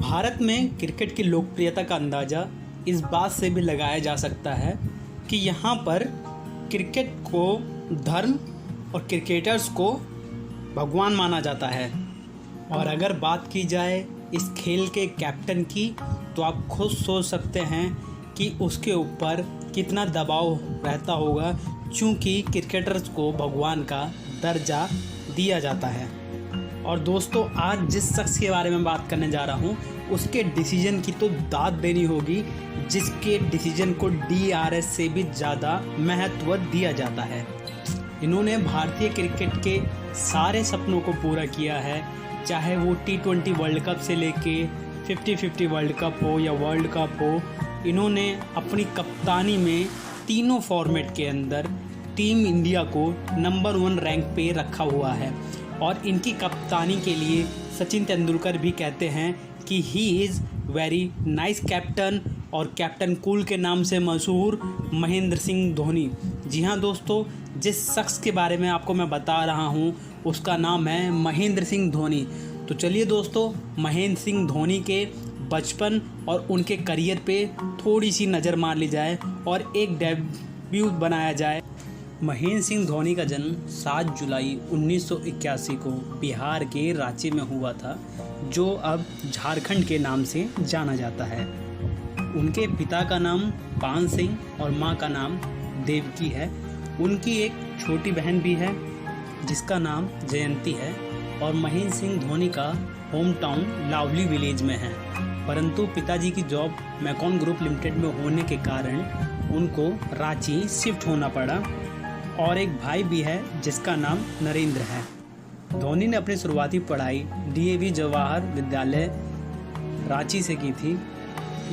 भारत में क्रिकेट की लोकप्रियता का अंदाज़ा इस बात से भी लगाया जा सकता है कि यहाँ पर क्रिकेट को धर्म और क्रिकेटर्स को भगवान माना जाता है। और अगर बात की जाए इस खेल के कैप्टन की, तो आप खुद सोच सकते हैं कि उसके ऊपर कितना दबाव रहता होगा, चूँकि क्रिकेटर्स को भगवान का दर्जा दिया जाता है। और दोस्तों, आज जिस शख्स के बारे में बात करने जा रहा हूँ, उसके डिसीजन की तो दाद देनी होगी, जिसके डिसीजन को DRS से भी ज़्यादा महत्व दिया जाता है। इन्होंने भारतीय क्रिकेट के सारे सपनों को पूरा किया है, चाहे वो T20 वर्ल्ड कप से लेके 50-50 वर्ल्ड कप हो या वर्ल्ड कप हो। इन्होंने अपनी कप्तानी में तीनों फॉर्मेट के अंदर टीम इंडिया को नंबर 1 रैंक पे रखा हुआ है। और इनकी कप्तानी के लिए सचिन तेंदुलकर भी कहते हैं कि he is very nice captain, और कैप्टन कूल के नाम से मशहूर महेंद्र सिंह धोनी। जी हाँ दोस्तों, जिस शख्स के बारे में आपको मैं बता रहा हूँ उसका नाम है महेंद्र सिंह धोनी। तो चलिए दोस्तों, महेंद्र सिंह धोनी के बचपन और उनके करियर पे थोड़ी सी नज़र मार ली जाए और एक डेब्यू बनाया जाए। महेंद्र सिंह धोनी का जन्म 7 जुलाई 1981 को बिहार के रांची में हुआ था, जो अब झारखंड के नाम से जाना जाता है। उनके पिता का नाम पान सिंह और मां का नाम देवकी है। उनकी एक छोटी बहन भी है जिसका नाम जयंती है। और महेंद्र सिंह धोनी का होम टाउन लावली विलेज में है, परंतु पिताजी की जॉब मैकॉन ग्रुप लिमिटेड में होने के कारण उनको रांची शिफ्ट होना पड़ा। और एक भाई भी है जिसका नाम नरेंद्र है। धोनी ने अपनी शुरुआती पढ़ाई DAV जवाहर विद्यालय रांची से की थी।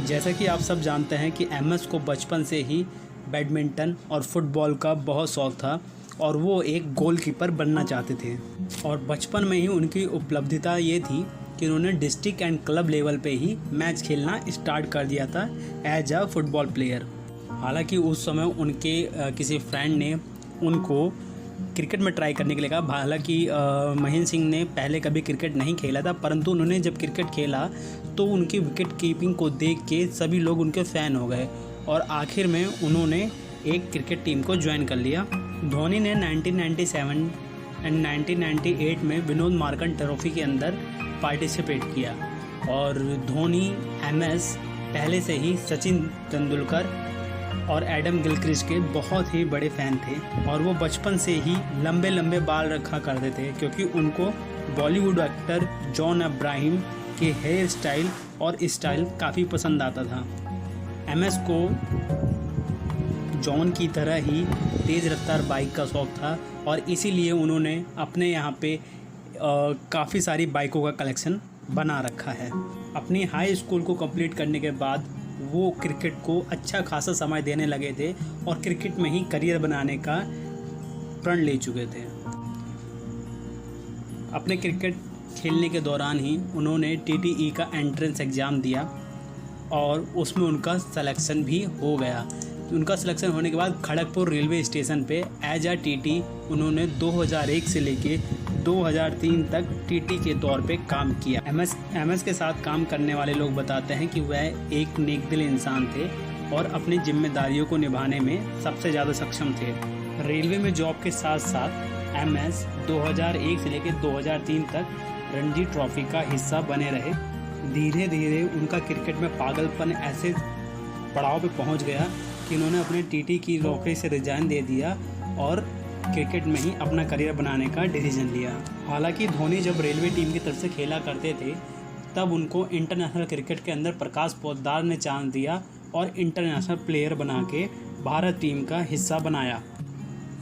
जैसा कि आप सब जानते हैं कि MS को बचपन से ही बैडमिंटन और फुटबॉल का बहुत शौक़ था और वो एक गोलकीपर बनना चाहते थे। और बचपन में ही उनकी उपलब्धिता ये थी कि उन्होंने डिस्ट्रिक्ट एंड क्लब लेवल पे ही मैच खेलना स्टार्ट कर दिया था एज अ फुटबॉल प्लेयर। हालांकि उस समय उनके किसी फ्रेंड ने उनको क्रिकेट में ट्राई करने के लिए कहा। हालांकि महेंद्र सिंह ने पहले कभी क्रिकेट नहीं खेला था, परंतु उन्होंने जब क्रिकेट खेला तो उनकी विकेट कीपिंग को देख के सभी लोग उनके फ़ैन हो गए और आखिर में उन्होंने एक क्रिकेट टीम को ज्वाइन कर लिया। धोनी ने 1997 एंड 1998 में विनोद मार्कन ट्रॉफी के अंदर पार्टिसिपेट किया। और धोनी MS पहले से ही सचिन तेंदुलकर और एडम गिलक्रिस्ट के बहुत ही बड़े फ़ैन थे। और वो बचपन से ही लंबे लंबे बाल रखा करते थे, क्योंकि उनको बॉलीवुड एक्टर जॉन अब्राहम के हेयर स्टाइल और स्टाइल काफ़ी पसंद आता था। MS को जॉन की तरह ही तेज़ रफ्तार बाइक का शौक़ था और इसीलिए उन्होंने अपने यहाँ पे काफ़ी सारी बाइकों का कलेक्शन बना रखा है। अपनी हाई स्कूल को कंप्लीट करने के बाद वो क्रिकेट को अच्छा खासा समय देने लगे थे और क्रिकेट में ही करियर बनाने का प्रण ले चुके थे। अपने क्रिकेट खेलने के दौरान ही उन्होंने TTE का एंट्रेंस एग्ज़ाम दिया और उसमें उनका सिलेक्शन भी हो गया। उनका सिलेक्शन होने के बाद खड़गपुर रेलवे स्टेशन पे एज अ TT उन्होंने 2001 से लेके 2003 तक TT के तौर पे काम किया। MS के साथ काम करने वाले लोग बताते हैं कि वह एक नेकदिल इंसान थे और अपनी जिम्मेदारियों को निभाने में सबसे ज़्यादा सक्षम थे। रेलवे में जॉब के साथ साथ MS 2001 से लेकर 2003 तक रणजी ट्रॉफी का हिस्सा बने रहे। धीरे धीरे उनका क्रिकेट में पागलपन ऐसे पड़ाव पे पहुंच गया कि उन्होंने अपने TT की नौकरी से रिजाइन दे दिया और क्रिकेट में ही अपना करियर बनाने का डिसीजन लिया। हालांकि धोनी जब रेलवे टीम की तरफ से खेला करते थे, तब उनको इंटरनेशनल क्रिकेट के अंदर प्रकाश पोद्दार ने चांस दिया और इंटरनेशनल प्लेयर बना के भारत टीम का हिस्सा बनाया।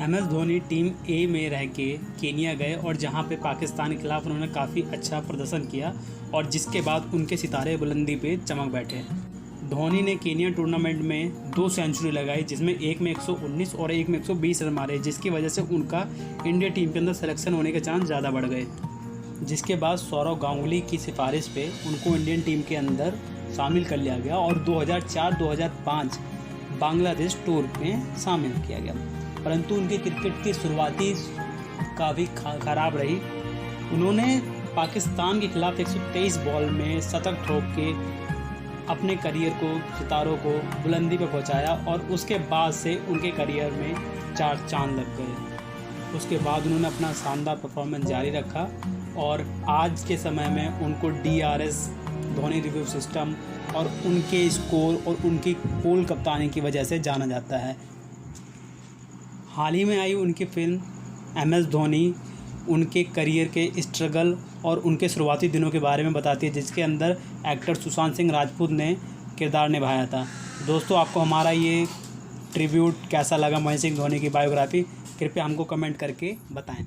MS धोनी टीम A में रह के केनिया गए और जहां पे पाकिस्तान के खिलाफ उन्होंने काफ़ी अच्छा प्रदर्शन किया और जिसके बाद उनके सितारे बुलंदी पे चमक बैठे। धोनी ने केनिया टूर्नामेंट में 2 सेंचुरी लगाई, जिसमें एक में 119 और एक में 120 रन मारे, जिसकी वजह से उनका इंडिया टीम के अंदर सिलेक्शन होने के चांस ज़्यादा बढ़ गए। जिसके बाद सौरव गांगुली की सिफारिश पे उनको इंडियन टीम के अंदर शामिल कर लिया गया और 2004-2005 बांग्लादेश टूर में शामिल किया गया। परंतु उनकी क्रिकेट की शुरुआती काफ़ी ख़राब रही। उन्होंने पाकिस्तान के खिलाफ 123 बॉल में शतक ठोक के अपने करियर को, सितारों को बुलंदी पर पहुंचाया और उसके बाद से उनके करियर में 4 चांद लग गए। उसके बाद उन्होंने अपना शानदार परफॉर्मेंस जारी रखा और आज के समय में उनको DRS धोनी रिव्यू सिस्टम और उनके स्कोर और उनकी कूल कप्तानी की वजह से जाना जाता है। हाल ही में आई उनकी फिल्म MS धोनी उनके करियर के स्ट्रगल और उनके शुरुआती दिनों के बारे में बताती है, जिसके अंदर एक्टर सुशांत सिंह राजपूत ने किरदार निभाया था। दोस्तों, आपको हमारा ये ट्रिब्यूट कैसा लगा महेंद्र सिंह धोनी की बायोग्राफी, कृपया हमको कमेंट करके बताएं।